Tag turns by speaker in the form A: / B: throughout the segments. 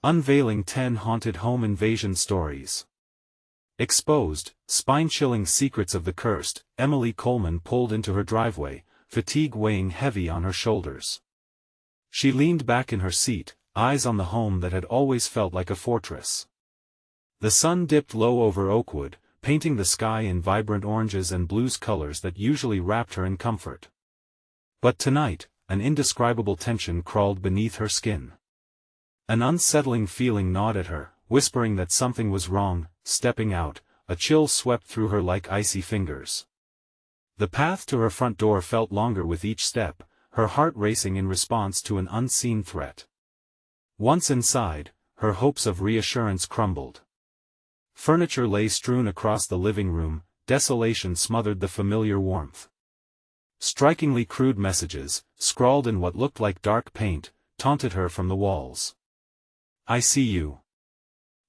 A: Unveiling 10 Haunted Home Invasion Stories. Exposed, spine-chilling secrets of the cursed, Emily Coleman pulled into her driveway, fatigue weighing heavy on her shoulders. She leaned back in her seat, eyes on the home that had always felt like a fortress. The sun dipped low over Oakwood, painting the sky in vibrant oranges and blues colors that usually wrapped her in comfort. But tonight, an indescribable tension crawled beneath her skin. An unsettling feeling gnawed at her, whispering that something was wrong. Stepping out, a chill swept through her like icy fingers. The path to her front door felt longer with each step, her heart racing in response to an unseen threat. Once inside, her hopes of reassurance crumbled. Furniture lay strewn across the living room, desolation smothered the familiar warmth. Strikingly crude messages, scrawled in what looked like dark paint, taunted her from the walls. "I see you."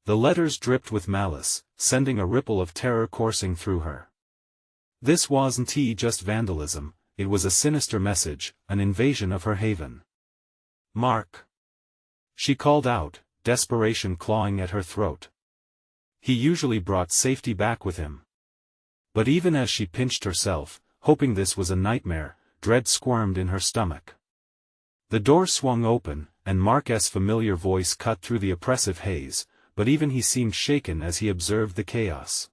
A: The letters dripped with malice, sending a ripple of terror coursing through her. This wasn't just vandalism, it was a sinister message, an invasion of her haven. "Mark!" She called out, desperation clawing at her throat. He usually brought safety back with him. But even as she pinched herself, hoping this was a nightmare, dread squirmed in her stomach. The door swung open, and Mark's familiar voice cut through the oppressive haze, but even he seemed shaken as he observed the chaos.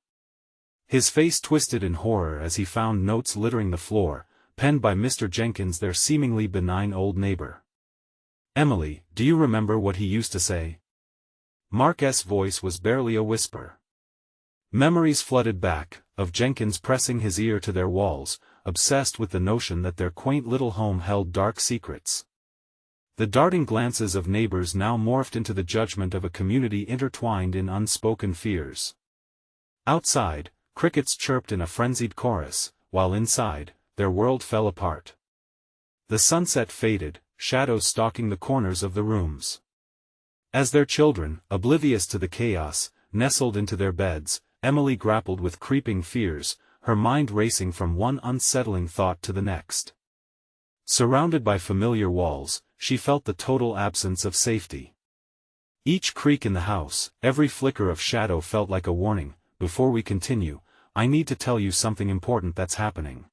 A: His face twisted in horror as he found notes littering the floor, penned by Mr. Jenkins, their seemingly benign old neighbor. "Emily, do you remember what he used to say?" Mark's voice was barely a whisper. Memories flooded back, of Jenkins pressing his ear to their walls, obsessed with the notion that their quaint little home held dark secrets. The darting glances of neighbors now morphed into the judgment of a community intertwined in unspoken fears. Outside, crickets chirped in a frenzied chorus, while inside, their world fell apart. The sunset faded, shadows stalking the corners of the rooms. As their children, oblivious to the chaos, nestled into their beds, Emily grappled with creeping fears, her mind racing from one unsettling thought to the next. Surrounded by familiar walls, she felt the total absence of safety. Each creak in the house, every flicker of shadow felt like a warning. "Before we continue, I need to tell you something important that's happening.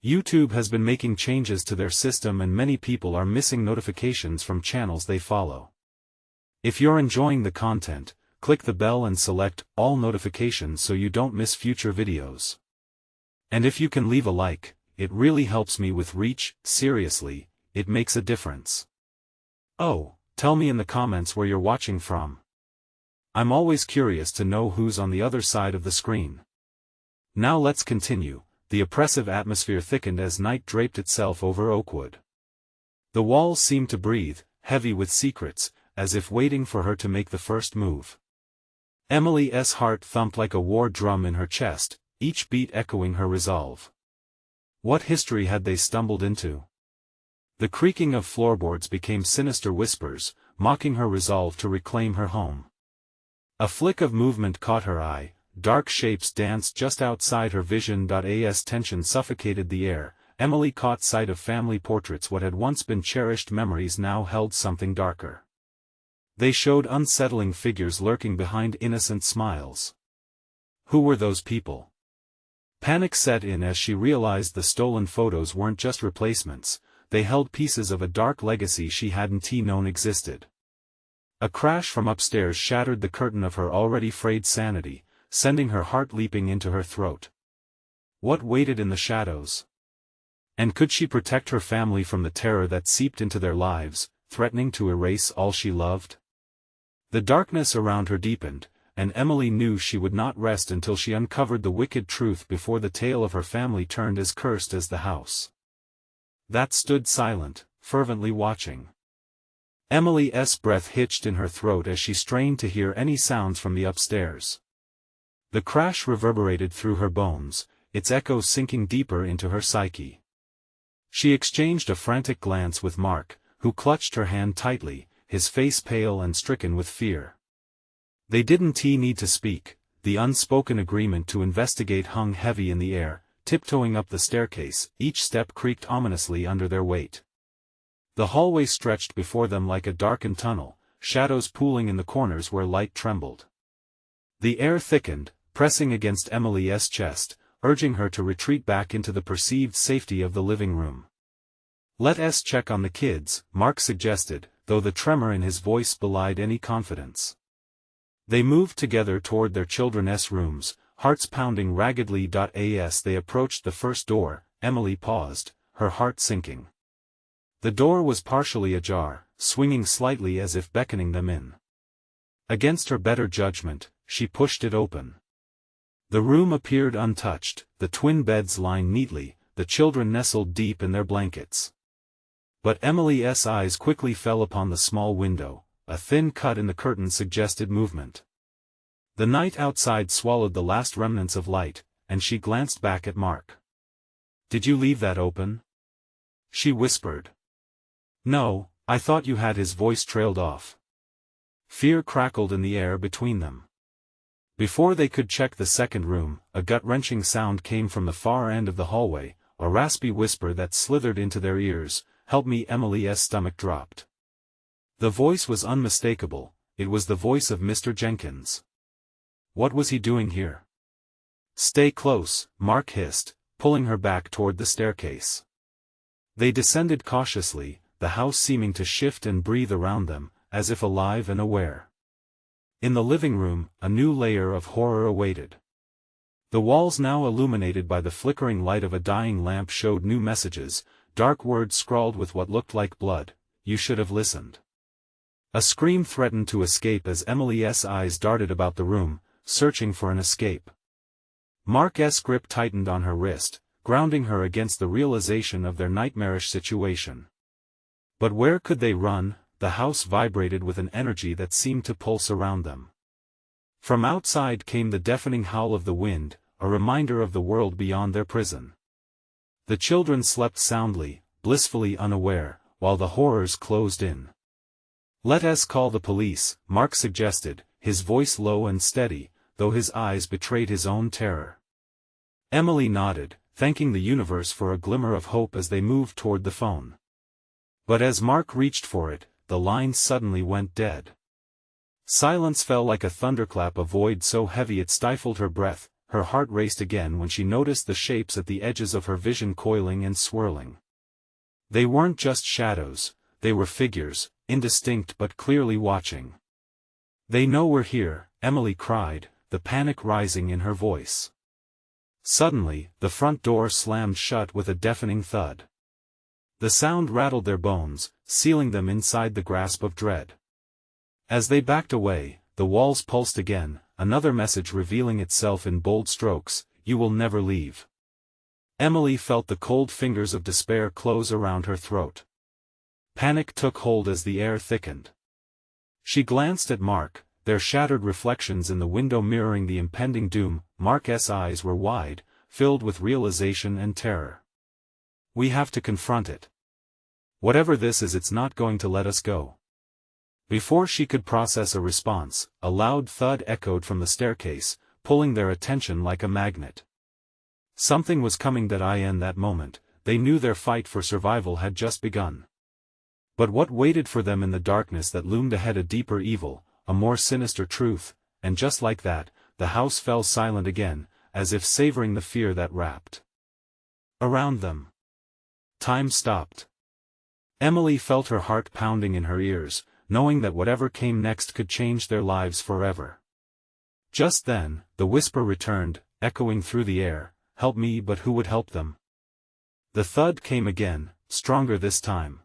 A: YouTube has been making changes to their system and many people are missing notifications from channels they follow. If you're enjoying the content, click the bell and select all notifications so you don't miss future videos. And if you can leave a like, it really helps me with reach. Seriously, it makes a difference. Oh, tell me in the comments where you're watching from. I'm always curious to know who's on the other side of the screen. Now let's continue. The oppressive atmosphere thickened as night draped itself over Oakwood. The walls seemed to breathe, heavy with secrets, as if waiting for her to make the first move. Emily's heart thumped like a war drum in her chest, each beat echoing her resolve. What history had they stumbled into? The creaking of floorboards became sinister whispers, mocking her resolve to reclaim her home. A flick of movement caught her eye, dark shapes danced just outside her vision. As tension suffocated the air, Emily caught sight of family portraits. What had once been cherished memories now held something darker. They showed unsettling figures lurking behind innocent smiles. Who were those people? Panic set in as she realized the stolen photos weren't just replacements, they held pieces of a dark legacy she hadn't known existed. A crash from upstairs shattered the curtain of her already frayed sanity, sending her heart leaping into her throat. What waited in the shadows? And could she protect her family from the terror that seeped into their lives, threatening to erase all she loved? The darkness around her deepened, and Emily knew she would not rest until she uncovered the wicked truth before the tale of her family turned as cursed as the house that stood silent, fervently watching. Emily's breath hitched in her throat as she strained to hear any sounds from the upstairs. The crash reverberated through her bones, its echo sinking deeper into her psyche. She exchanged a frantic glance with Mark, who clutched her hand tightly, his face pale and stricken with fear. They didn't need to speak, the unspoken agreement to investigate hung heavy in the air. Tiptoeing up the staircase, each step creaked ominously under their weight. The hallway stretched before them like a darkened tunnel, shadows pooling in the corners where light trembled. The air thickened, pressing against Emily's chest, urging her to retreat back into the perceived safety of the living room. "Let's check on the kids," Mark suggested, though the tremor in his voice belied any confidence. They moved together toward their children's rooms, hearts pounding raggedly. As they approached the first door, Emily paused, her heart sinking. The door was partially ajar, swinging slightly as if beckoning them in. Against her better judgment, she pushed it open. The room appeared untouched, the twin beds lined neatly, the children nestled deep in their blankets. But Emily's eyes quickly fell upon the small window. A thin cut in the curtain suggested movement. The night outside swallowed the last remnants of light, and she glanced back at Mark. "Did you leave that open?" she whispered. "No, I thought you had." His voice trailed off. Fear crackled in the air between them. Before they could check the second room, a gut-wrenching sound came from the far end of the hallway, a raspy whisper that slithered into their ears. "Help me!" Emily's stomach dropped. The voice was unmistakable, it was the voice of Mr. Jenkins. What was he doing here? "Stay close," Mark hissed, pulling her back toward the staircase. They descended cautiously, the house seeming to shift and breathe around them, as if alive and aware. In the living room, a new layer of horror awaited. The walls now illuminated by the flickering light of a dying lamp showed new messages, dark words scrawled with what looked like blood. "You should have listened." A scream threatened to escape as Emily's eyes darted about the room, searching for an escape. Mark's grip tightened on her wrist, grounding her against the realization of their nightmarish situation. But where could they run? The house vibrated with an energy that seemed to pulse around them. From outside came the deafening howl of the wind, a reminder of the world beyond their prison. The children slept soundly, blissfully unaware, while the horrors closed in. "Let's call the police," Mark suggested, his voice low and steady, though his eyes betrayed his own terror. Emily nodded, thanking the universe for a glimmer of hope as they moved toward the phone. But as Mark reached for it, the line suddenly went dead. Silence fell like a thunderclap, a void so heavy it stifled her breath. Her heart raced again when she noticed the shapes at the edges of her vision coiling and swirling. They weren't just shadows, they were figures, indistinct but clearly watching. "They know we're here," Emily cried, the panic rising in her voice. Suddenly, the front door slammed shut with a deafening thud. The sound rattled their bones, sealing them inside the grasp of dread. As they backed away, the walls pulsed again, another message revealing itself in bold strokes: "You will never leave." Emily felt the cold fingers of despair close around her throat. Panic took hold as the air thickened. She glanced at Mark, their shattered reflections in the window mirroring the impending doom. Mark's eyes were wide, filled with realization and terror. "We have to confront it. Whatever this is, it's not going to let us go." Before she could process a response, a loud thud echoed from the staircase, pulling their attention like a magnet. Something was coming. In that moment, they knew their fight for survival had just begun. But what waited for them in the darkness that loomed ahead? A deeper evil, a more sinister truth, and just like that, the house fell silent again, as if savoring the fear that wrapped around them. Time stopped. Emily felt her heart pounding in her ears, knowing that whatever came next could change their lives forever. Just then, the whisper returned, echoing through the air, "Help me!" But who would help them? The thud came again, stronger this time.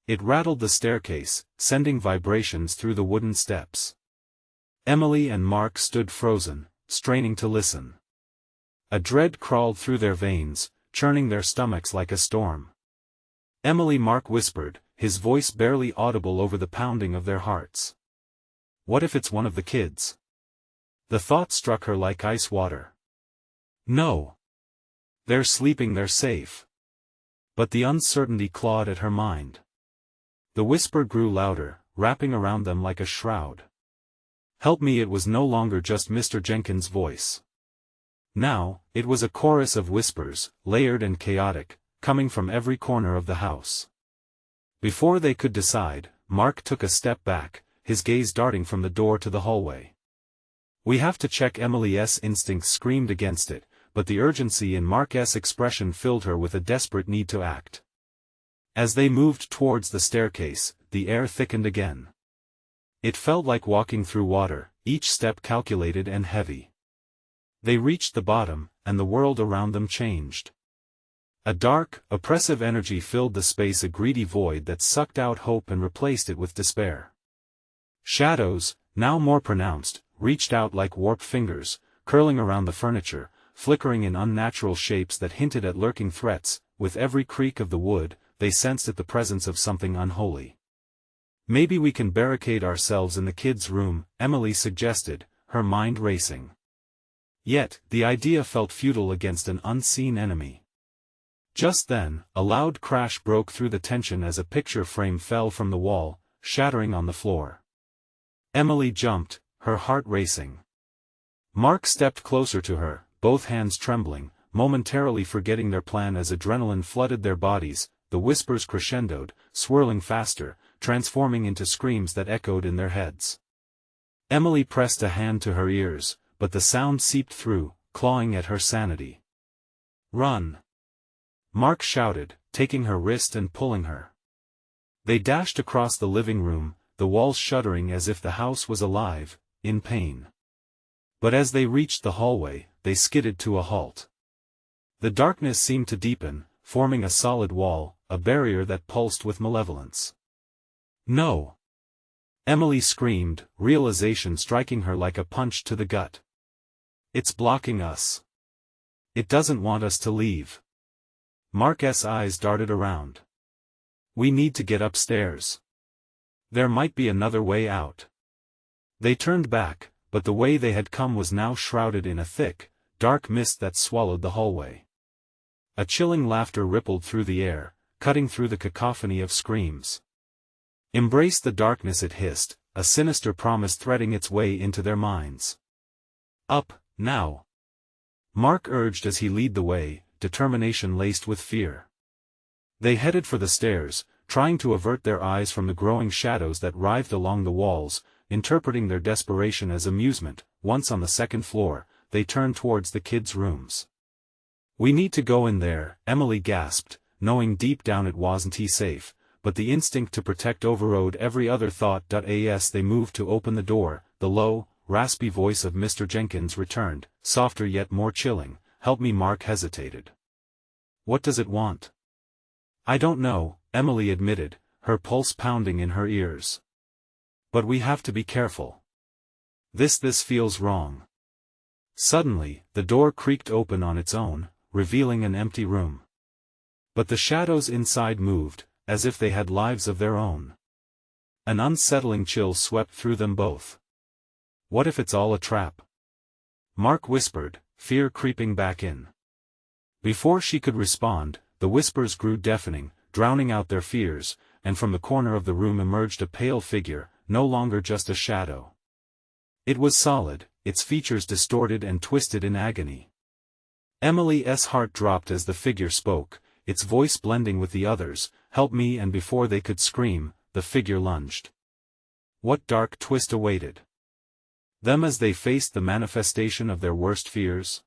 A: It rattled the staircase, sending vibrations through the wooden steps. Emily and Mark stood frozen, straining to listen. A dread crawled through their veins, churning their stomachs like a storm. "Emily," Mark whispered, his voice barely audible over the pounding of their hearts. "What if it's one of the kids?" The thought struck her like ice water. "No. They're sleeping, they're safe." But the uncertainty clawed at her mind. The whisper grew louder, wrapping around them like a shroud. "Help me!" It was no longer just Mr. Jenkins' voice. Now, it was a chorus of whispers, layered and chaotic, coming from every corner of the house. Before they could decide, Mark took a step back, his gaze darting from the door to the hallway. "We have to check." Emily's instincts screamed against it, but the urgency in Mark's expression filled her with a desperate need to act. As they moved towards the staircase, the air thickened again. It felt like walking through water, each step calculated and heavy. They reached the bottom, and the world around them changed. A dark, oppressive energy filled the space, a greedy void that sucked out hope and replaced it with despair. Shadows, now more pronounced, reached out like warped fingers, curling around the furniture, flickering in unnatural shapes that hinted at lurking threats. With every creak of the wood, they sensed the presence of something unholy. "Maybe we can barricade ourselves in the kids' room," Emily suggested, her mind racing. Yet, the idea felt futile against an unseen enemy. Just then, a loud crash broke through the tension as a picture frame fell from the wall, shattering on the floor. Emily jumped, her heart racing. Mark stepped closer to her, both hands trembling, momentarily forgetting their plan as adrenaline flooded their bodies. The whispers crescendoed, swirling faster, transforming into screams that echoed in their heads. Emily pressed a hand to her ears, but the sound seeped through, clawing at her sanity. "Run!" Mark shouted, taking her wrist and pulling her. They dashed across the living room, the walls shuddering as if the house was alive, in pain. But as they reached the hallway, they skidded to a halt. The darkness seemed to deepen, forming a solid wall, a barrier that pulsed with malevolence. "No!" Emily screamed, realization striking her like a punch to the gut. "It's blocking us. It doesn't want us to leave." Mark's eyes darted around. "We need to get upstairs. There might be another way out." They turned back, but the way they had come was now shrouded in a thick, dark mist that swallowed the hallway. A chilling laughter rippled through the air, cutting through the cacophony of screams. "Embrace the darkness," it hissed, a sinister promise threading its way into their minds. "Up, now!" Mark urged as he led the way, determination laced with fear. They headed for the stairs, trying to avert their eyes from the growing shadows that writhed along the walls, interpreting their desperation as amusement. Once on the second floor, they turned towards the kids' rooms. "We need to go in there," Emily gasped, knowing deep down it wasn't safe, but the instinct to protect overrode every other thought. As they moved to open the door, the low, raspy voice of Mr. Jenkins returned, softer yet more chilling. "Help me." Mark hesitated. "What does it want?" "I don't know," Emily admitted, her pulse pounding in her ears. "But we have to be careful. This feels wrong." Suddenly, the door creaked open on its own, revealing an empty room. But the shadows inside moved, as if they had lives of their own. An unsettling chill swept through them both. "What if it's all a trap?" Mark whispered, fear creeping back in. Before she could respond, the whispers grew deafening, drowning out their fears, and from the corner of the room emerged a pale figure, no longer just a shadow. It was solid, its features distorted and twisted in agony. Emily's heart dropped as the figure spoke, its voice blending with the others. "Help me!" And before they could scream, the figure lunged. What dark twist awaited them as they faced the manifestation of their worst fears?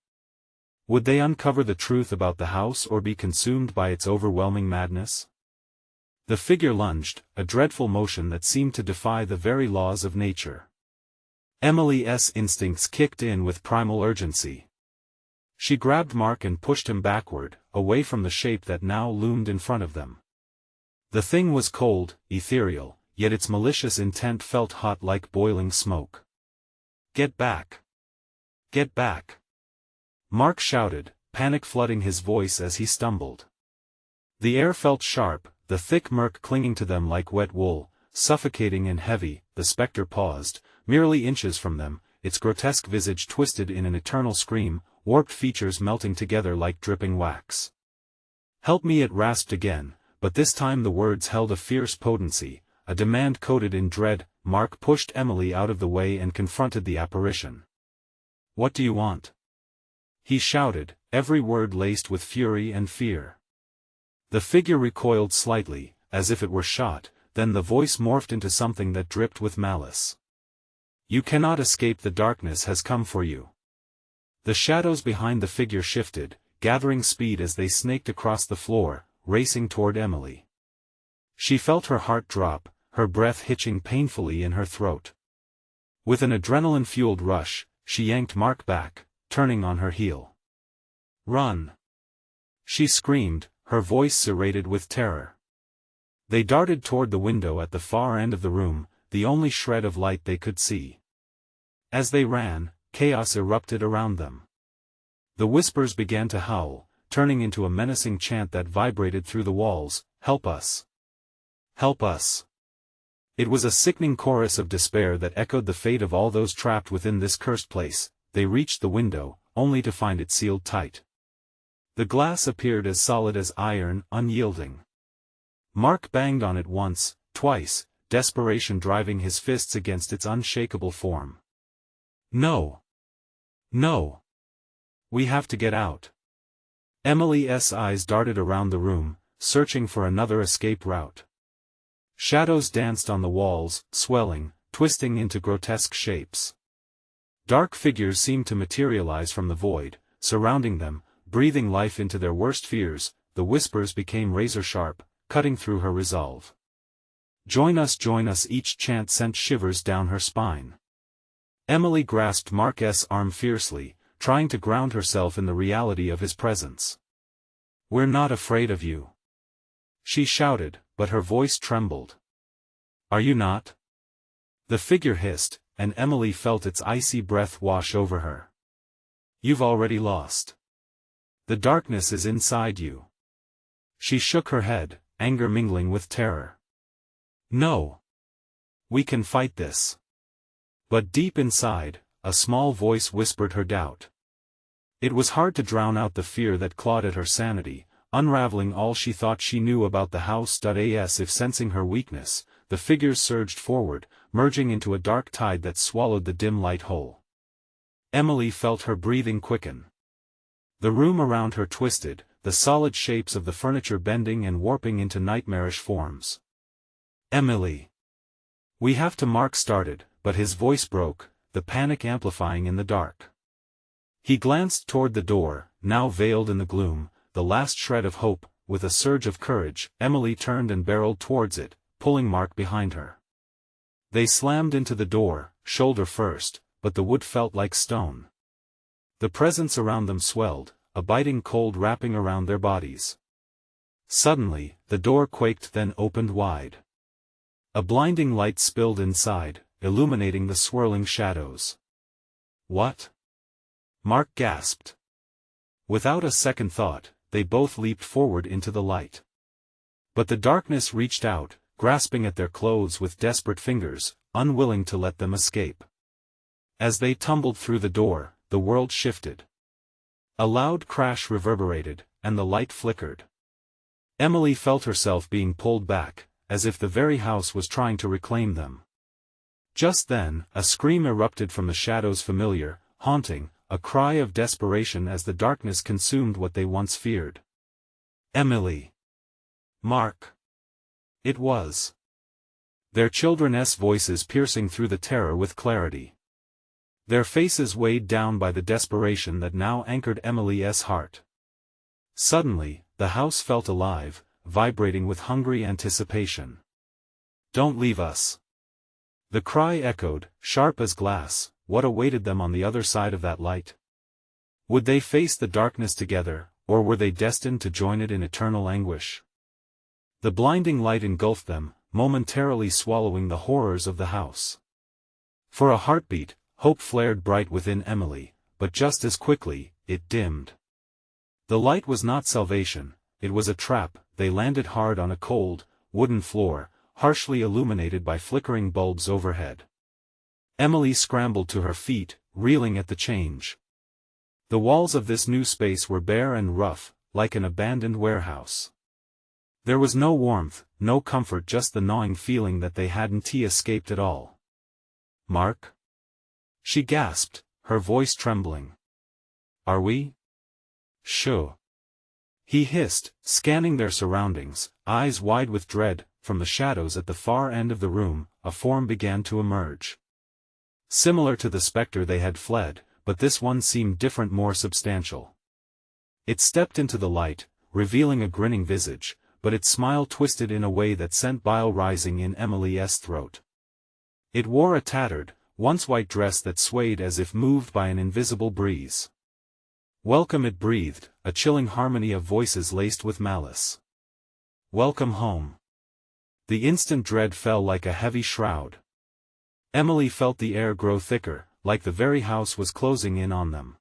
A: Would they uncover the truth about the house or be consumed by its overwhelming madness? The figure lunged, a dreadful motion that seemed to defy the very laws of nature. Emily's instincts kicked in with primal urgency. She grabbed Mark and pushed him backward, away from the shape that now loomed in front of them. The thing was cold, ethereal, yet its malicious intent felt hot like boiling smoke. "Get back! Get back!" Mark shouted, panic flooding his voice as he stumbled. The air felt sharp, the thick murk clinging to them like wet wool, suffocating and heavy. The spectre paused, merely inches from them, its grotesque visage twisted in an eternal scream, warped features melting together like dripping wax. "Help me!" it rasped again, but this time the words held a fierce potency, a demand coded in dread. Mark pushed Emily out of the way and confronted the apparition. "What do you want?" he shouted, every word laced with fury and fear. The figure recoiled slightly, as if it were shot, then the voice morphed into something that dripped with malice. "You cannot escape, the darkness has come for you." The shadows behind the figure shifted, gathering speed as they snaked across the floor, racing toward Emily. She felt her heart drop, her breath hitching painfully in her throat. With an adrenaline-fueled rush, she yanked Mark back, turning on her heel. "Run!" she screamed, her voice serrated with terror. They darted toward the window at the far end of the room, the only shred of light they could see. As they ran, chaos erupted around them. The whispers began to howl, turning into a menacing chant that vibrated through the walls, "Help us! Help us!" It was a sickening chorus of despair that echoed the fate of all those trapped within this cursed place. They reached the window, only to find it sealed tight. The glass appeared as solid as iron, unyielding. Mark banged on it once, twice, desperation driving his fists against its unshakable form. "No! No! We have to get out." Emily's eyes darted around the room, searching for another escape route. Shadows danced on the walls, swelling, twisting into grotesque shapes. Dark figures seemed to materialize from the void, surrounding them, breathing life into their worst fears. The whispers became razor-sharp, cutting through her resolve. Join us, each chant sent shivers down her spine. Emily grasped Mark's arm fiercely, trying to ground herself in the reality of his presence. "We're not afraid of you," she shouted, but her voice trembled. "Are you not?" The figure hissed, and Emily felt its icy breath wash over her. "You've already lost. The darkness is inside you." She shook her head, anger mingling with terror. "No. We can fight this." But deep inside, a small voice whispered her doubt. It was hard to drown out the fear that clawed at her sanity, unraveling all she thought she knew about the house. As if sensing her weakness, the figures surged forward, merging into a dark tide that swallowed the dim light whole. Emily felt her breathing quicken. The room around her twisted, the solid shapes of the furniture bending and warping into nightmarish forms. "Emily! We have to," Mark started, but his voice broke, the panic amplifying in the dark. He glanced toward the door, now veiled in the gloom, the last shred of hope. With a surge of courage, Emily turned and barreled towards it, pulling Mark behind her. They slammed into the door, shoulder first, but the wood felt like stone. The presence around them swelled, a biting cold wrapping around their bodies. Suddenly, the door quaked, then opened wide. A blinding light spilled inside, illuminating the swirling shadows. "What?" Mark gasped. Without a second thought, they both leaped forward into the light. But the darkness reached out, grasping at their clothes with desperate fingers, unwilling to let them escape. As they tumbled through the door, the world shifted. A loud crash reverberated, and the light flickered. Emily felt herself being pulled back, as if the very house was trying to reclaim them. Just then, a scream erupted from the shadows, familiar, haunting, a cry of desperation as the darkness consumed what they once feared. "Emily! Mark!" It was their children's voices piercing through the terror with clarity. Their faces weighed down by the desperation that now anchored Emily's heart. Suddenly, the house felt alive, vibrating with hungry anticipation. "Don't leave us!" The cry echoed, sharp as glass. What awaited them on the other side of that light? Would they face the darkness together, or were they destined to join it in eternal anguish? The blinding light engulfed them, momentarily swallowing the horrors of the house. For a heartbeat, hope flared bright within Emily, but just as quickly, it dimmed. The light was not salvation, it was a trap. They landed hard on a cold, wooden floor, harshly illuminated by flickering bulbs overhead. Emily scrambled to her feet, reeling at the change. The walls of this new space were bare and rough, like an abandoned warehouse. There was no warmth, no comfort, just the gnawing feeling that they hadn't escaped at all. "Mark?" she gasped, her voice trembling. "Are we?" "Sure," he hissed, scanning their surroundings, eyes wide with dread. from the shadows at the far end of the room, a form began to emerge. Similar to the specter they had fled, but this one seemed different, more substantial. It stepped into the light, revealing a grinning visage, but its smile twisted in a way that sent bile rising in Emily's throat. It wore a tattered, once white dress that swayed as if moved by an invisible breeze. "Welcome," it breathed, a chilling harmony of voices laced with malice. "Welcome home." The instant dread fell like a heavy shroud. Emily felt the air grow thicker, like the very house was closing in on them.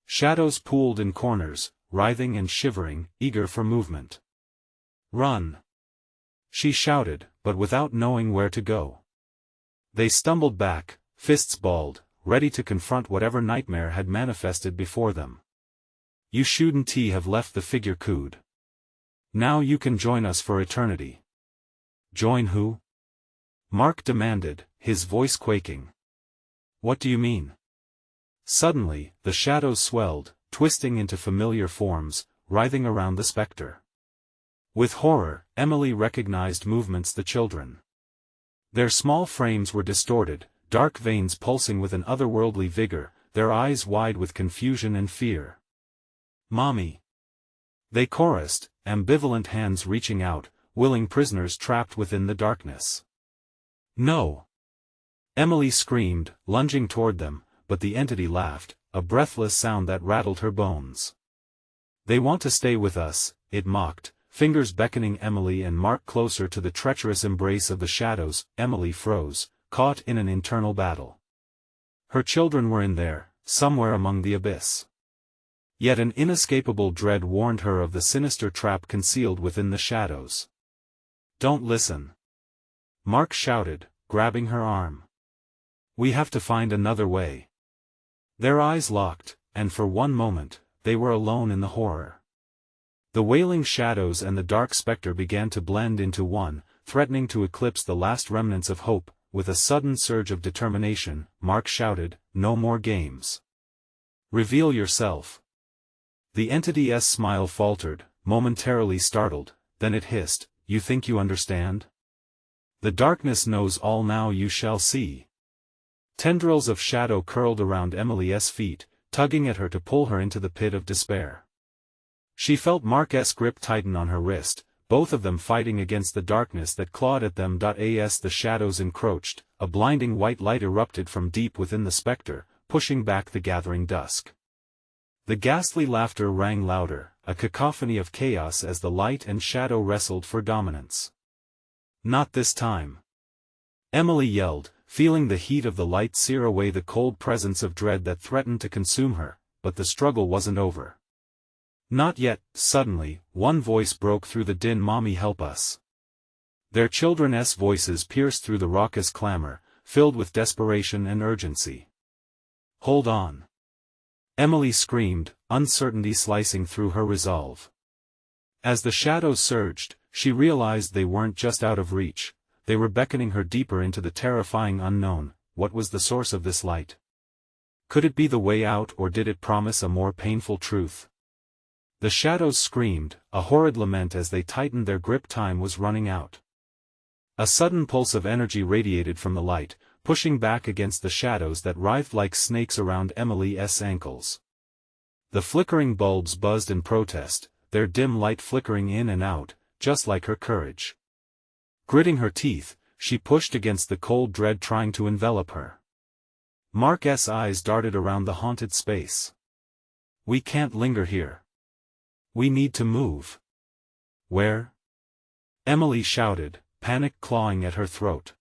A: Shadows pooled in corners, writhing and shivering, eager for movement. "Run!" she shouted, but without knowing where to go. They stumbled back, fists balled, ready to confront whatever nightmare had manifested before them. "You shouldn't have left the figure could. Now you can join us for eternity." "Join who?" Mark demanded, his voice quaking. "What do you mean?" Suddenly, the shadows swelled, twisting into familiar forms, writhing around the specter. With horror, Emily recognized movements the children. Their small frames were distorted, dark veins pulsing with an otherworldly vigor, their eyes wide with confusion and fear. "Mommy!" they chorused, ambivalent hands reaching out, willing prisoners trapped within the darkness. "No!" Emily screamed, lunging toward them, but the entity laughed, a breathless sound that rattled her bones. "They want to stay with us," it mocked, fingers beckoning Emily and Mark closer to the treacherous embrace of the shadows. Emily froze, caught in an internal battle. Her children were in there, somewhere among the abyss. Yet an inescapable dread warned her of the sinister trap concealed within the shadows. "Don't listen!" Mark shouted, grabbing her arm. "We have to find another way." Their eyes locked, and for one moment, they were alone in the horror. The wailing shadows and the dark specter began to blend into one, threatening to eclipse the last remnants of hope. With a sudden surge of determination, Mark shouted, "No more games. Reveal yourself." The entity's smile faltered, momentarily startled, then it hissed, "You think you understand? The darkness knows all, now you shall see." Tendrils of shadow curled around Emily's feet, tugging at her to pull her into the pit of despair. She felt Mark's grip tighten on her wrist, both of them fighting against the darkness that clawed at them. As the shadows encroached, a blinding white light erupted from deep within the specter, pushing back the gathering dusk. The ghastly laughter rang louder, a cacophony of chaos as the light and shadow wrestled for dominance. "Not this time!" Emily yelled, feeling the heat of the light sear away the cold presence of dread that threatened to consume her, but the struggle wasn't over. "Not yet." Suddenly, one voice broke through the din. "Mommy, help us." Their children's voices pierced through the raucous clamor, filled with desperation and urgency. "Hold on!" Emily screamed, uncertainty slicing through her resolve. As the shadows surged, she realized they weren't just out of reach, they were beckoning her deeper into the terrifying unknown. What was the source of this light? Could it be the way out, or did it promise a more painful truth? The shadows screamed, a horrid lament as they tightened their grip. Time was running out. A sudden pulse of energy radiated from the light, pushing back against the shadows that writhed like snakes around Emily's ankles. The flickering bulbs buzzed in protest, their dim light flickering in and out, just like her courage. Gritting her teeth, she pushed against the cold dread trying to envelop her. Mark's eyes darted around the haunted space. "We can't linger here. We need to move." "Where?" Emily shouted, panic clawing at her throat.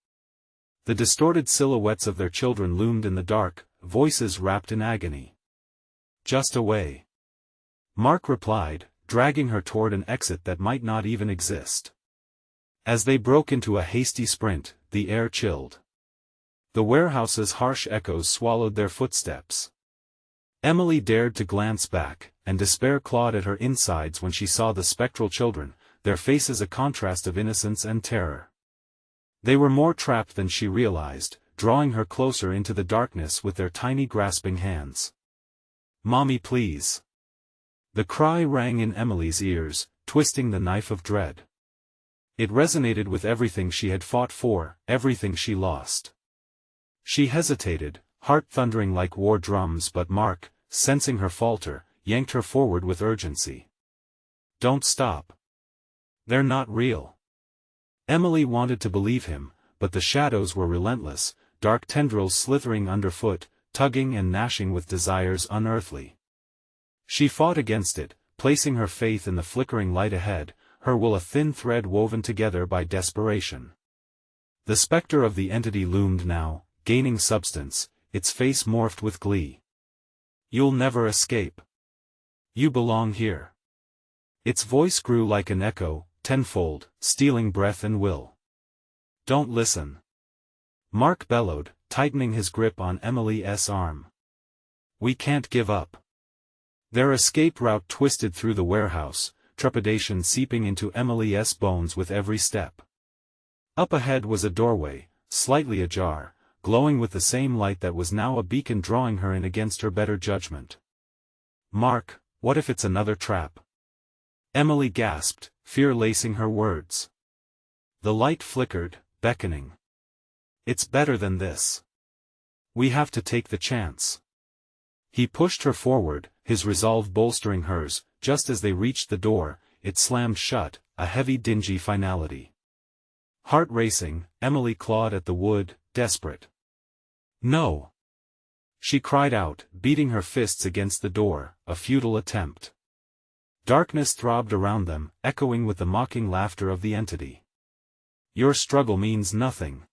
A: The distorted silhouettes of their children loomed in the dark, voices wrapped in agony. "Just away," Mark replied, dragging her toward an exit that might not even exist. As they broke into a hasty sprint, the air chilled. The warehouse's harsh echoes swallowed their footsteps. Emily dared to glance back, and despair clawed at her insides when she saw the spectral children, their faces a contrast of innocence and terror. They were more trapped than she realized, drawing her closer into the darkness with their tiny grasping hands. "Mommy, please!" The cry rang in Emily's ears, twisting the knife of dread. It resonated with everything she had fought for, everything she lost. She hesitated, heart thundering like war drums, but Mark, sensing her falter, yanked her forward with urgency. "Don't stop. They're not real." Emily wanted to believe him, but the shadows were relentless, dark tendrils slithering underfoot, tugging and gnashing with desires unearthly. She fought against it, placing her faith in the flickering light ahead, her will a thin thread woven together by desperation. The specter of the entity loomed now, gaining substance, its face morphed with glee. "You'll never escape. You belong here." Its voice grew like an echo, tenfold, stealing breath and will. "Don't listen." Mark bellowed, tightening his grip on Emily's arm. "We can't give up." Their escape route twisted through the warehouse, trepidation seeping into Emily's bones with every step. Up ahead was a doorway, slightly ajar, glowing with the same light that was now a beacon drawing her in against her better judgment. "Mark, what if it's another trap?" Emily gasped, fear lacing her words. The light flickered, beckoning. "It's better than this. We have to take the chance." He pushed her forward, his resolve bolstering hers. Just as they reached the door, it slammed shut, a heavy dingy finality. Heart racing, Emily clawed at the wood, desperate. "No!" She cried out, beating her fists against the door, a futile attempt. Darkness throbbed around them, echoing with the mocking laughter of the entity. "Your struggle means nothing,"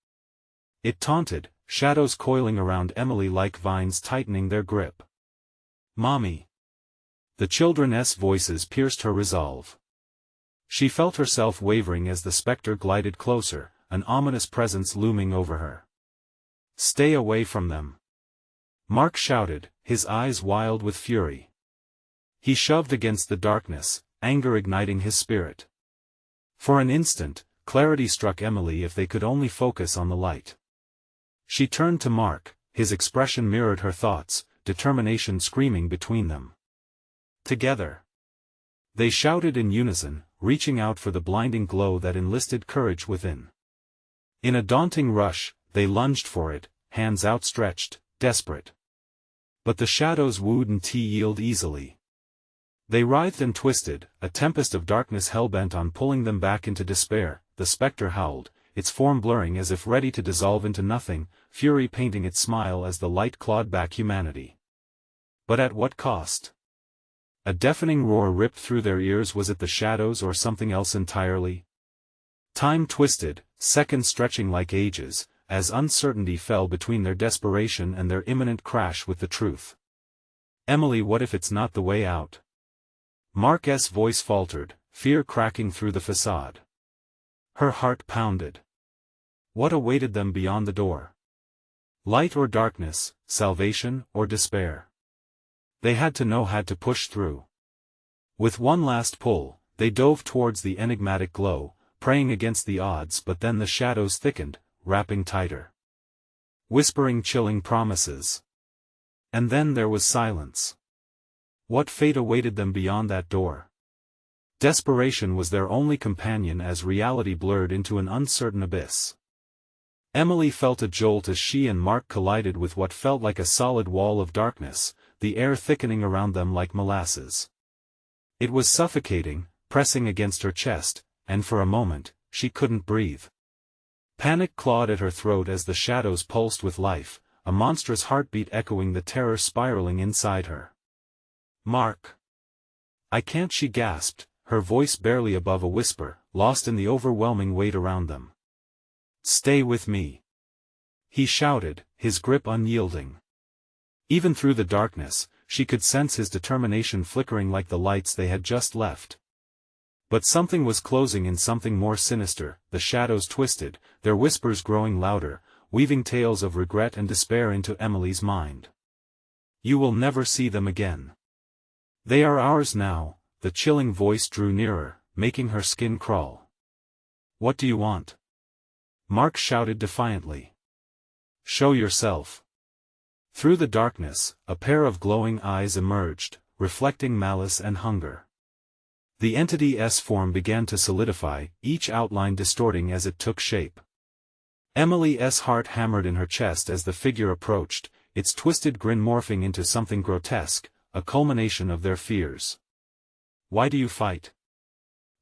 A: it taunted, shadows coiling around Emily like vines tightening their grip. "Mommy!" The children's voices pierced her resolve. She felt herself wavering as the specter glided closer, an ominous presence looming over her. "Stay away from them!" Mark shouted, his eyes wild with fury. He shoved against the darkness, anger igniting his spirit. For an instant, clarity struck Emily if they could only focus on the light. She turned to Mark, his expression mirrored her thoughts, determination screaming between them. "Together!" They shouted in unison, reaching out for the blinding glow that enlisted courage within. In a daunting rush, they lunged for it, hands outstretched, desperate. But the shadows wouldn't yield easily. They writhed and twisted, a tempest of darkness hell-bent on pulling them back into despair. The specter howled, its form blurring as if ready to dissolve into nothing, fury painting its smile as the light clawed back humanity. But at what cost? A deafening roar ripped through their ears. Was it the shadows or something else entirely? Time twisted, seconds stretching like ages, as uncertainty fell between their desperation and their imminent crash with the truth. "Emily, what if it's not the way out?" Mark's voice faltered, fear cracking through the facade. Her heart pounded. What awaited them beyond the door? Light or darkness, salvation or despair? They had to push through. With one last pull, they dove towards the enigmatic glow, praying against the odds, but then the shadows thickened, wrapping tighter. Whispering chilling promises. And then there was silence. What fate awaited them beyond that door? Desperation was their only companion as reality blurred into an uncertain abyss. Emily felt a jolt as she and Mark collided with what felt like a solid wall of darkness, the air thickening around them like molasses. It was suffocating, pressing against her chest, and for a moment, she couldn't breathe. Panic clawed at her throat as the shadows pulsed with life, a monstrous heartbeat echoing the terror spiraling inside her. "Mark! I can't," she gasped, her voice barely above a whisper, lost in the overwhelming weight around them. "Stay with me!" he shouted, his grip unyielding. Even through the darkness, she could sense his determination flickering like the lights they had just left. But something was closing in, something more sinister. The shadows twisted, their whispers growing louder, weaving tales of regret and despair into Emily's mind. "You will never see them again. They are ours now." The chilling voice drew nearer, making her skin crawl. "What do you want?" Mark shouted defiantly. "Show yourself." Through the darkness, a pair of glowing eyes emerged, reflecting malice and hunger. The entity's form began to solidify, each outline distorting as it took shape. Emily's heart hammered in her chest as the figure approached, its twisted grin morphing into something grotesque, a culmination of their fears. "Why do you fight?"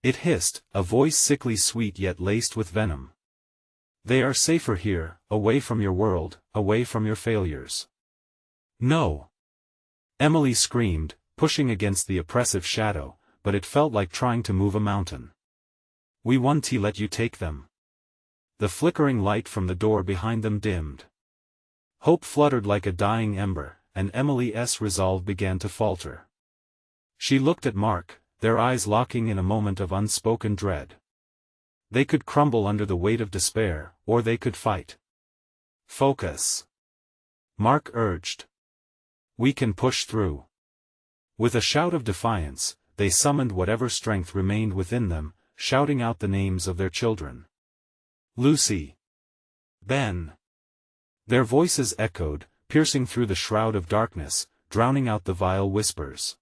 A: it hissed, a voice sickly sweet yet laced with venom. "They are safer here, away from your world, away from your failures." "No!" Emily screamed, pushing against the oppressive shadow, but it felt like trying to move a mountain. "We won't let you take them." The flickering light from the door behind them dimmed. Hope fluttered like a dying ember, and Emily's resolve began to falter. She looked at Mark, their eyes locking in a moment of unspoken dread. They could crumble under the weight of despair, or they could fight. "Focus," Mark urged. "We can push through." With a shout of defiance, they summoned whatever strength remained within them, shouting out the names of their children. "Lucy! Ben!" Their voices echoed, piercing through the shroud of darkness, drowning out the vile whispers.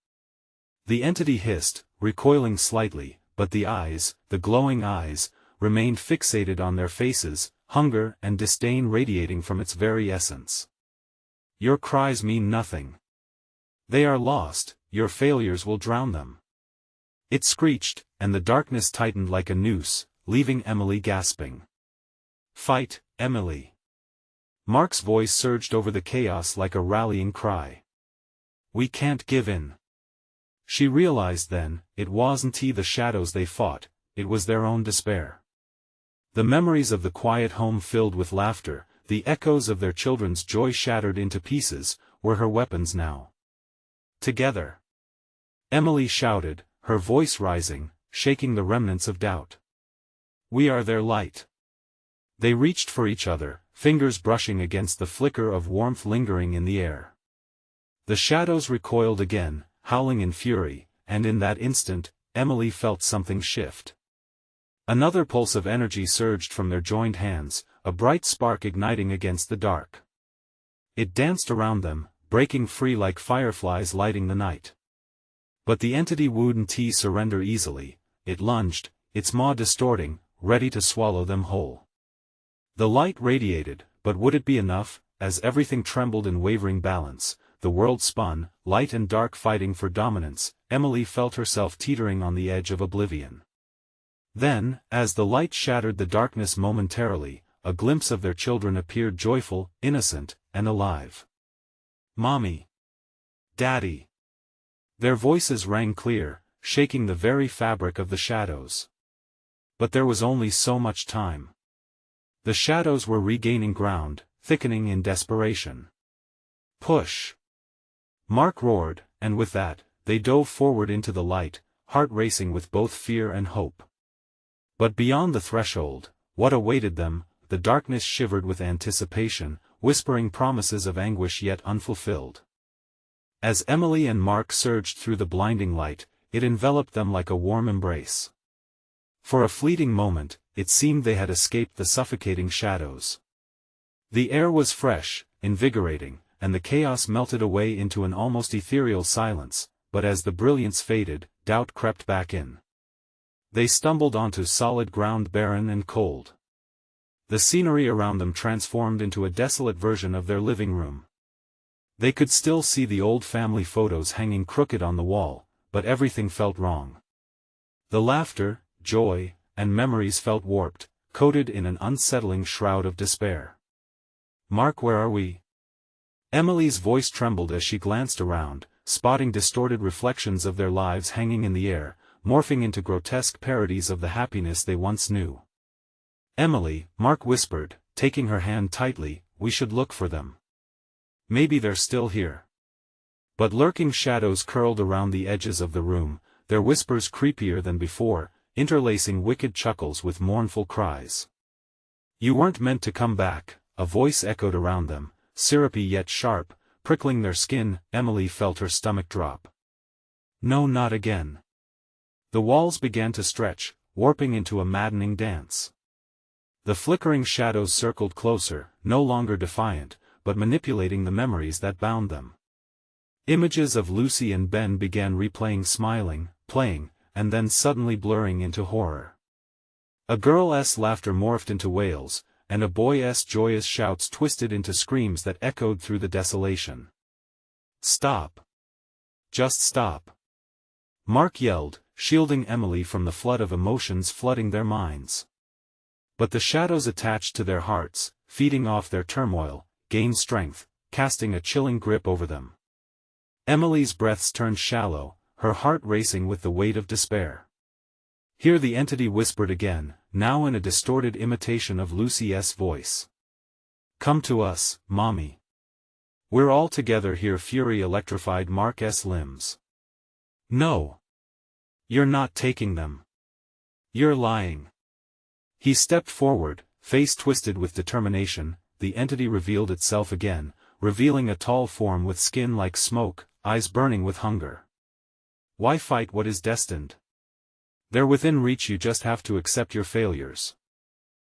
A: The entity hissed, recoiling slightly, but the eyes, the glowing eyes, remained fixated on their faces, hunger and disdain radiating from its very essence. "Your cries mean nothing. They are lost, your failures will drown them." It screeched, and the darkness tightened like a noose, leaving Emily gasping. "Fight, Emily!" Mark's voice surged over the chaos like a rallying cry. "We can't give in." She realized then, it wasn't the shadows they fought, it was their own despair. The memories of the quiet home filled with laughter, the echoes of their children's joy shattered into pieces, were her weapons now. "Together!" Emily shouted, her voice rising, shaking the remnants of doubt. "We are their light." They reached for each other, fingers brushing against the flicker of warmth lingering in the air. The shadows recoiled again, howling in fury, and in that instant, Emily felt something shift. Another pulse of energy surged from their joined hands, a bright spark igniting against the dark. It danced around them, breaking free like fireflies lighting the night. But the entity wouldn't surrender easily. It lunged, its maw distorting, ready to swallow them whole. The light radiated, but would it be enough? As everything trembled in wavering balance, the world spun, light and dark fighting for dominance. Emily felt herself teetering on the edge of oblivion. Then, as the light shattered the darkness momentarily, a glimpse of their children appeared, joyful, innocent, and alive. "Mommy! Daddy!" Their voices rang clear, shaking the very fabric of the shadows. But there was only so much time. The shadows were regaining ground, thickening in desperation. "Push!" Mark roared, and with that, they dove forward into the light, heart racing with both fear and hope. But beyond the threshold, what awaited them? The darkness shivered with anticipation, whispering promises of anguish yet unfulfilled. As Emily and Mark surged through the blinding light, it enveloped them like a warm embrace. For a fleeting moment, it seemed they had escaped the suffocating shadows. The air was fresh, invigorating, and the chaos melted away into an almost ethereal silence, but as the brilliance faded, doubt crept back in. They stumbled onto solid ground, barren and cold. The scenery around them transformed into a desolate version of their living room. They could still see the old family photos hanging crooked on the wall, but everything felt wrong. The laughter, joy, and memories felt warped, coated in an unsettling shroud of despair. "Mark, where are we?" Emily's voice trembled as she glanced around, spotting distorted reflections of their lives hanging in the air, morphing into grotesque parodies of the happiness they once knew. "Emily," Mark whispered, taking her hand tightly, "we should look for them. Maybe they're still here." But lurking shadows curled around the edges of the room, their whispers creepier than before, interlacing wicked chuckles with mournful cries. "You weren't meant to come back," a voice echoed around them, syrupy yet sharp, prickling their skin. Emily felt her stomach drop. "No, not again." The walls began to stretch, warping into a maddening dance. The flickering shadows circled closer, no longer defiant, but manipulating the memories that bound them. Images of Lucy and Ben began replaying, smiling, playing, and then suddenly blurring into horror. A girl's laughter morphed into wails, and a boy's joyous shouts twisted into screams that echoed through the desolation. "Stop! Just stop!" Mark yelled, shielding Emily from the flood of emotions flooding their minds. But the shadows attached to their hearts, feeding off their turmoil, gained strength, casting a chilling grip over them. Emily's breaths turned shallow, her heart racing with the weight of despair. Here the entity whispered again, now in a distorted imitation of Lucy's voice. "Come to us, Mommy. We're all together here." Fury electrified Mark's limbs. "No. You're not taking them. You're lying." He stepped forward, face twisted with determination. The entity revealed itself again, revealing a tall form with skin like smoke, eyes burning with hunger. "Why fight what is destined? They're within reach, you just have to accept your failures."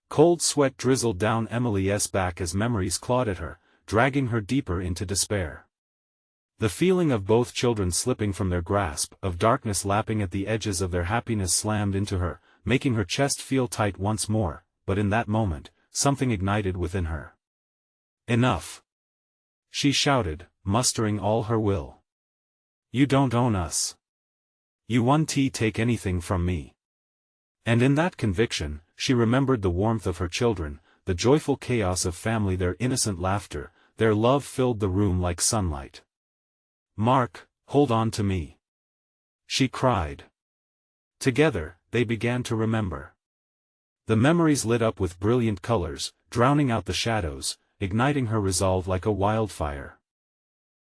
A: Cold sweat drizzled down Emily's back as memories clawed at her, dragging her deeper into despair. The feeling of both children slipping from their grasp, of darkness lapping at the edges of their happiness slammed into her, making her chest feel tight once more, but in that moment, something ignited within her. "Enough!" she shouted, mustering all her will. "You don't own us. You won't take anything from me." And in that conviction, she remembered the warmth of her children, the joyful chaos of family, their innocent laughter, their love filled the room like sunlight. "Mark, hold on to me," she cried. Together, they began to remember. The memories lit up with brilliant colors, drowning out the shadows, igniting her resolve like a wildfire.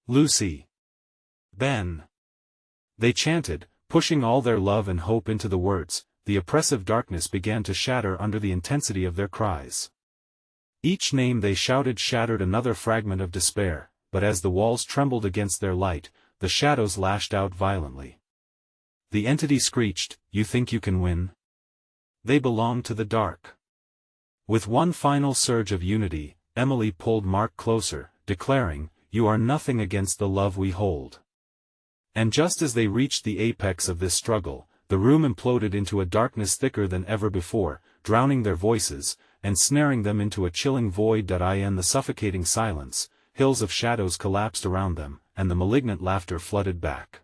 A: "Lucy. Ben." They chanted, pushing all their love and hope into the words. The oppressive darkness began to shatter under the intensity of their cries. Each name they shouted shattered another fragment of despair, but as the walls trembled against their light, the shadows lashed out violently. The entity screeched, "You think you can win? They belong to the dark." With one final surge of unity, Emily pulled Mark closer, declaring, "You are nothing against the love we hold." And just as they reached the apex of this struggle, the room imploded into a darkness thicker than ever before, drowning their voices, and snaring them into a chilling void. In the suffocating silence, hills of shadows collapsed around them, and the malignant laughter flooded back.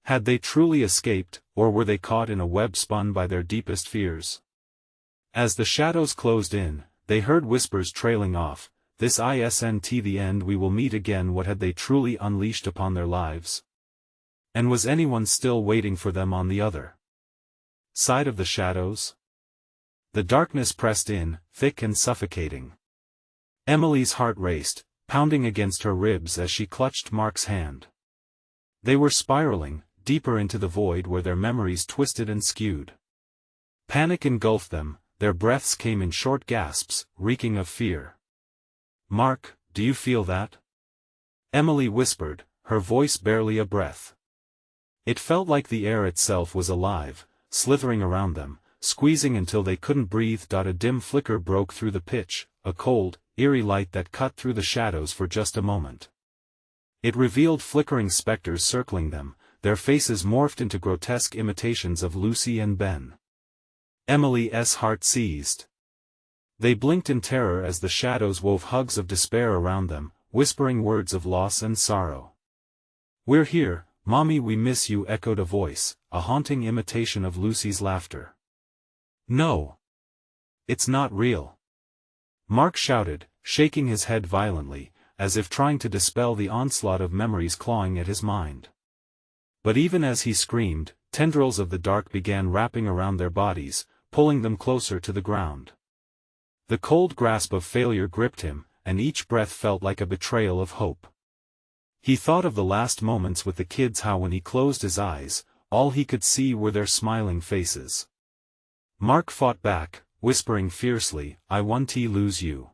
A: Had they truly escaped, or were they caught in a web spun by their deepest fears? As the shadows closed in, they heard whispers trailing off, "This isn't the end, we will meet again." What had they truly unleashed upon their lives? And was anyone still waiting for them on the other side of the shadows? The darkness pressed in, thick and suffocating. Emily's heart raced, pounding against her ribs as she clutched Mark's hand. They were spiraling, deeper into the void where their memories twisted and skewed. Panic engulfed them, their breaths came in short gasps, reeking of fear. "Mark, do you feel that?" Emily whispered, her voice barely a breath. It felt like the air itself was alive, slithering around them, squeezing until they couldn't breathe. A dim flicker broke through the pitch, a cold, eerie light that cut through the shadows for just a moment. It revealed flickering specters circling them, their faces morphed into grotesque imitations of Lucy and Ben. Emily's heart seized. They blinked in terror as the shadows wove hugs of despair around them, whispering words of loss and sorrow. "We're here, Mommy, we miss you," echoed a voice, a haunting imitation of Lucy's laughter. "No. It's not real," Mark shouted, shaking his head violently, as if trying to dispel the onslaught of memories clawing at his mind. But even as he screamed, tendrils of the dark began wrapping around their bodies, pulling them closer to the ground. The cold grasp of failure gripped him, and each breath felt like a betrayal of hope. He thought of the last moments with the kids, how when he closed his eyes, all he could see were their smiling faces. Mark fought back, whispering fiercely, "I won't lose you."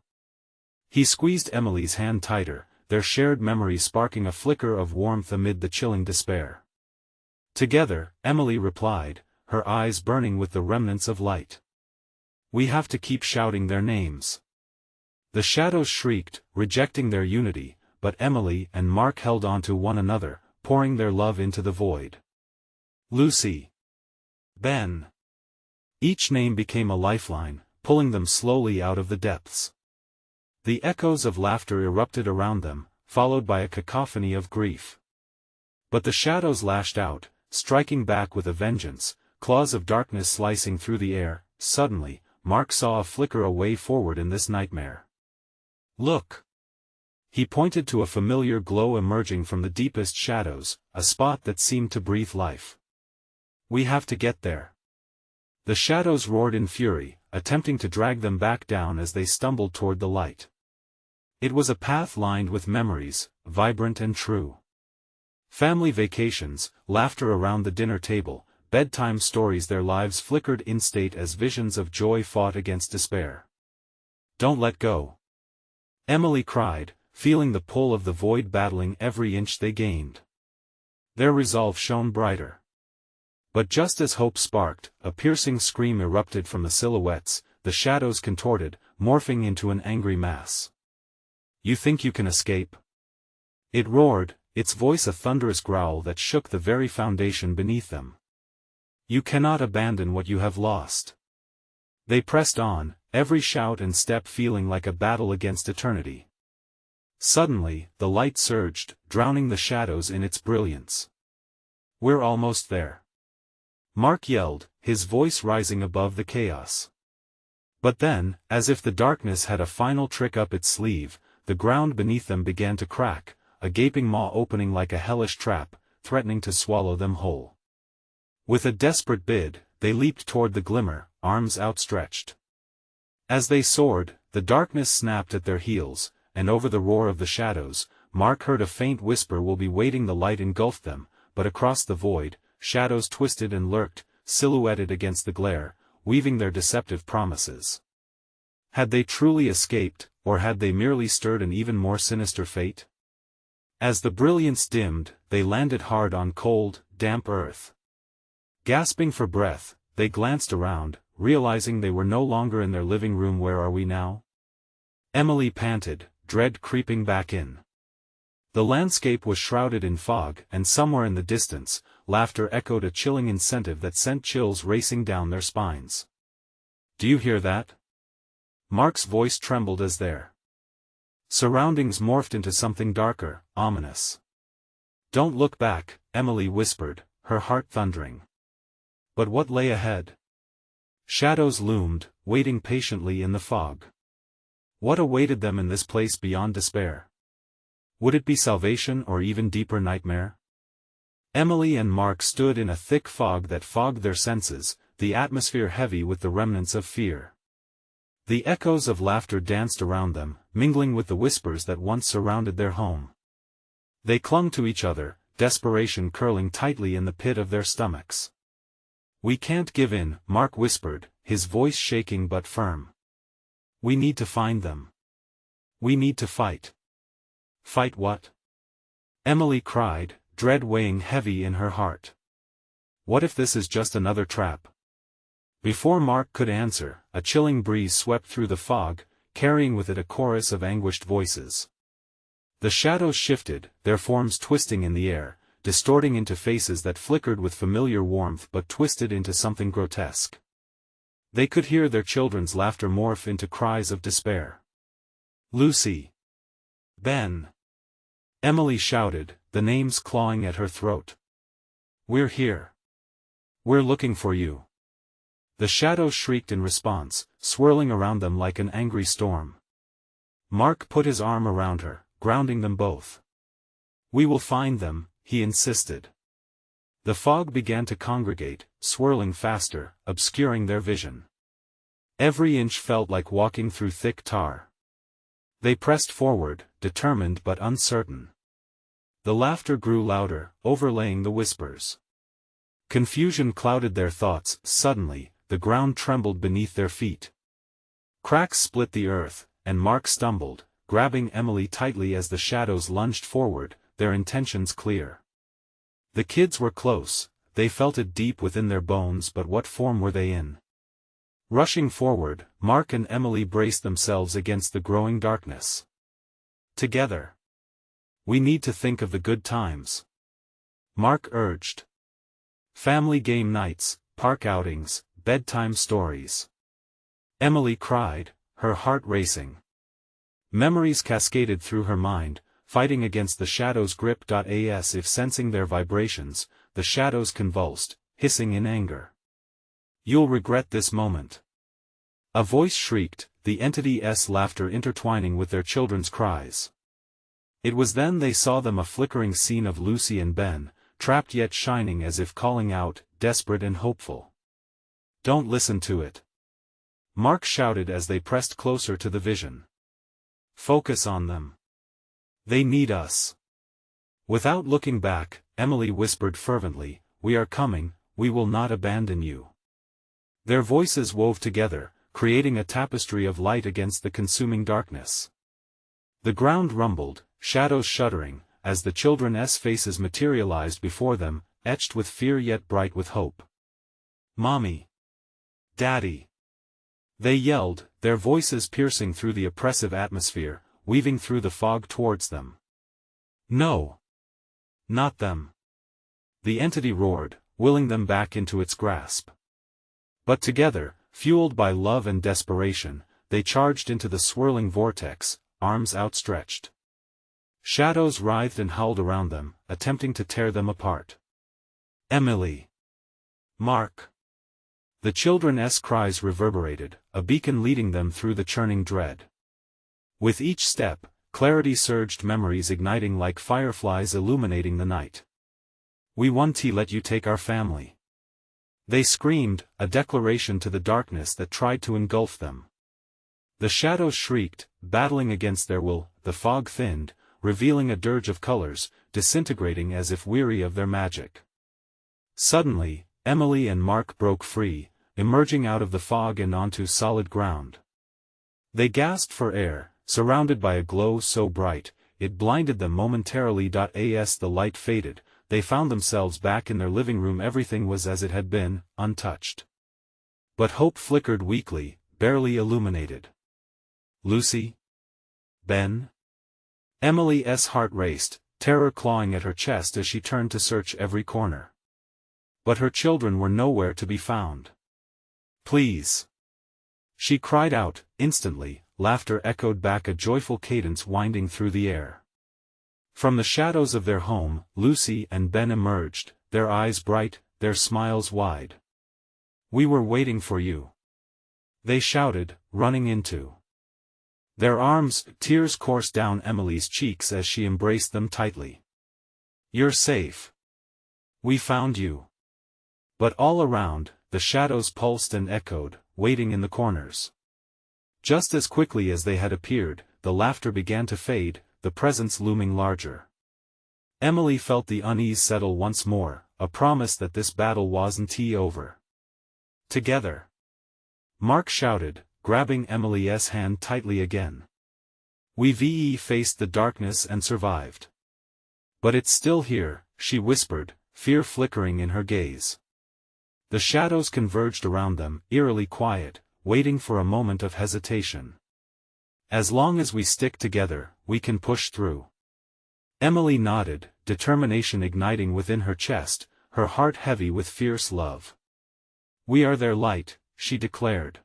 A: He squeezed Emily's hand tighter, their shared memory sparking a flicker of warmth amid the chilling despair. Together, Emily replied, her eyes burning with the remnants of light. "We have to keep shouting their names." The shadows shrieked, rejecting their unity, but Emily and Mark held on to one another, pouring their love into the void. "Lucy. Ben. Each name became a lifeline, pulling them slowly out of the depths. The echoes of laughter erupted around them, followed by a cacophony of grief. But the shadows lashed out, striking back with a vengeance, claws of darkness slicing through the air. Suddenly, Mark saw a flicker a way forward in this nightmare. Look! He pointed to a familiar glow emerging from the deepest shadows, a spot that seemed to breathe life. We have to get there. The shadows roared in fury, attempting to drag them back down as they stumbled toward the light. It was a path lined with memories, vibrant and true. Family vacations, laughter around the dinner table, bedtime stories. Their lives flickered in state as visions of joy fought against despair. Don't let go! Emily cried, feeling the pull of the void battling every inch they gained. Their resolve shone brighter. But just as hope sparked, a piercing scream erupted from the silhouettes, the shadows contorted, morphing into an angry mass. You think you can escape? It roared, its voice a thunderous growl that shook the very foundation beneath them. You cannot abandon what you have lost. They pressed on, every shout and step feeling like a battle against eternity. Suddenly, the light surged, drowning the shadows in its brilliance. We're almost there. Mark yelled, his voice rising above the chaos. But then, as if the darkness had a final trick up its sleeve, the ground beneath them began to crack, a gaping maw opening like a hellish trap, threatening to swallow them whole. With a desperate bid, they leaped toward the glimmer, arms outstretched. As they soared, the darkness snapped at their heels, and over the roar of the shadows, Mark heard a faint whisper. Will be waiting. The light engulfed them, but across the void, shadows twisted and lurked, silhouetted against the glare, weaving their deceptive promises. Had they truly escaped, or had they merely stirred an even more sinister fate? As the brilliance dimmed, they landed hard on cold, damp earth. Gasping for breath, they glanced around, realizing they were no longer in their living room. Where are we now? Emily panted, dread creeping back in. The landscape was shrouded in fog, and somewhere in the distance, laughter echoed, a chilling incentive that sent chills racing down their spines. Do you hear that? Mark's voice trembled as their surroundings morphed into something darker, ominous. Don't look back, Emily whispered, her heart thundering. But what lay ahead? Shadows loomed, waiting patiently in the fog. What awaited them in this place beyond despair? Would it be salvation or even deeper nightmare? Emily and Mark stood in a thick fog that fogged their senses, the atmosphere heavy with the remnants of fear. The echoes of laughter danced around them, mingling with the whispers that once surrounded their home. They clung to each other, desperation curling tightly in the pit of their stomachs. We can't give in, Mark whispered, his voice shaking but firm. We need to find them. We need to fight. Fight what? Emily cried, dread weighing heavy in her heart. What if this is just another trap? Before Mark could answer, a chilling breeze swept through the fog, carrying with it a chorus of anguished voices. The shadows shifted, their forms twisting in the air, distorting into faces that flickered with familiar warmth but twisted into something grotesque. They could hear their children's laughter morph into cries of despair. Lucy! Ben! Emily shouted, the names clawing at her throat. We're here. We're looking for you. The shadows shrieked in response, swirling around them like an angry storm. Mark put his arm around her, grounding them both. We will find them, he insisted. The fog began to congregate, swirling faster, obscuring their vision. Every inch felt like walking through thick tar. They pressed forward, determined but uncertain. The laughter grew louder, overlaying the whispers. Confusion clouded their thoughts. Suddenly, the ground trembled beneath their feet. Cracks split the earth, and Mark stumbled, grabbing Emily tightly as the shadows lunged forward, their intentions clear. The kids were close, they felt it deep within their bones, but what form were they in? Rushing forward, Mark and Emily braced themselves against the growing darkness. Together. We need to think of the good times. Mark urged. Family game nights, park outings, bedtime stories. Emily cried, her heart racing. Memories cascaded through her mind, fighting against the shadows' grip. As if sensing their vibrations, the shadows convulsed, hissing in anger. "You'll regret this moment." A voice shrieked, the entity's laughter intertwining with their children's cries. It was then they saw them, a flickering scene of Lucy and Ben, trapped yet shining as if calling out, desperate and hopeful. "Don't listen to it," Mark shouted as they pressed closer to the vision. "Focus on them. They need us." Without looking back, Emily whispered fervently, "We are coming, we will not abandon you." Their voices wove together, creating a tapestry of light against the consuming darkness. The ground rumbled, shadows shuddering, as the children's faces materialized before them, etched with fear yet bright with hope. "Mommy! Daddy!" they yelled, their voices piercing through the oppressive atmosphere, weaving through the fog towards them. "No! Not them!" the entity roared, willing them back into its grasp. But together, fueled by love and desperation, they charged into the swirling vortex, arms outstretched. Shadows writhed and howled around them, attempting to tear them apart. "Emily! Mark!" The children's cries reverberated, a beacon leading them through the churning dread. With each step, clarity surged, memories igniting like fireflies illuminating the night. "We won't let you take our family," they screamed, a declaration to the darkness that tried to engulf them. The shadows shrieked, battling against their will, the fog thinned, revealing a dirge of colors, disintegrating as if weary of their magic. Suddenly, Emily and Mark broke free, emerging out of the fog and onto solid ground. They gasped for air, surrounded by a glow so bright, it blinded them momentarily. As the light faded, they found themselves back in their living room. Everything was as it had been, untouched. But hope flickered weakly, barely illuminated. "Lucy? Ben?" Emily's heart raced, terror clawing at her chest as she turned to search every corner. But her children were nowhere to be found. "Please!" she cried out. Instantly, laughter echoed back, a joyful cadence winding through the air. From the shadows of their home, Lucy and Ben emerged, their eyes bright, their smiles wide. "We were waiting for you," they shouted, running into their arms. Tears coursed down Emily's cheeks as she embraced them tightly. "You're safe. We found you." But all around, the shadows pulsed and echoed, waiting in the corners. Just as quickly as they had appeared, the laughter began to fade, the presence looming larger. Emily felt the unease settle once more, a promise that this battle wasn't over. "Together!" Mark shouted, grabbing Emily's hand tightly again. "We've faced the darkness and survived. But it's still here," she whispered, fear flickering in her gaze. The shadows converged around them, eerily quiet, waiting for a moment of hesitation. "As long as we stick together, we can push through." Emily nodded, determination igniting within her chest, her heart heavy with fierce love. "We are their light," she declared.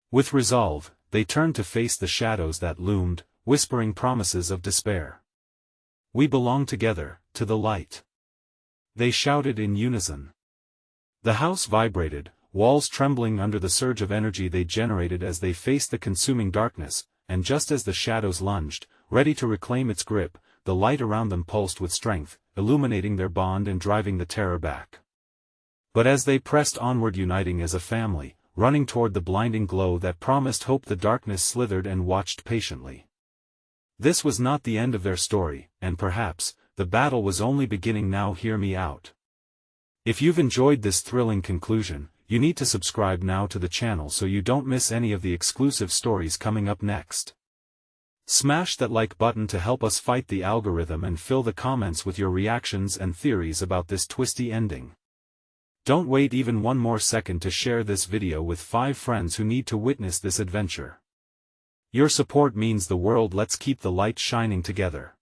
A: With resolve, they turned to face the shadows that loomed, whispering promises of despair. "We belong together, to the light," they shouted in unison. The house vibrated, walls trembling under the surge of energy they generated as they faced the consuming darkness, and just as the shadows lunged, ready to reclaim its grip, the light around them pulsed with strength, illuminating their bond and driving the terror back. But as they pressed onward, uniting as a family, running toward the blinding glow that promised hope, the darkness slithered and watched patiently. This was not the end of their story, and perhaps, the battle was only beginning. Now hear me out. If you've enjoyed this thrilling conclusion, you need to subscribe now to the channel so you don't miss any of the exclusive stories coming up next. Smash that like button to help us fight the algorithm and fill the comments with your reactions and theories about this twisty ending. Don't wait even one more second to share this video with 5 friends who need to witness this adventure. Your support means the world. Let's keep the light shining together.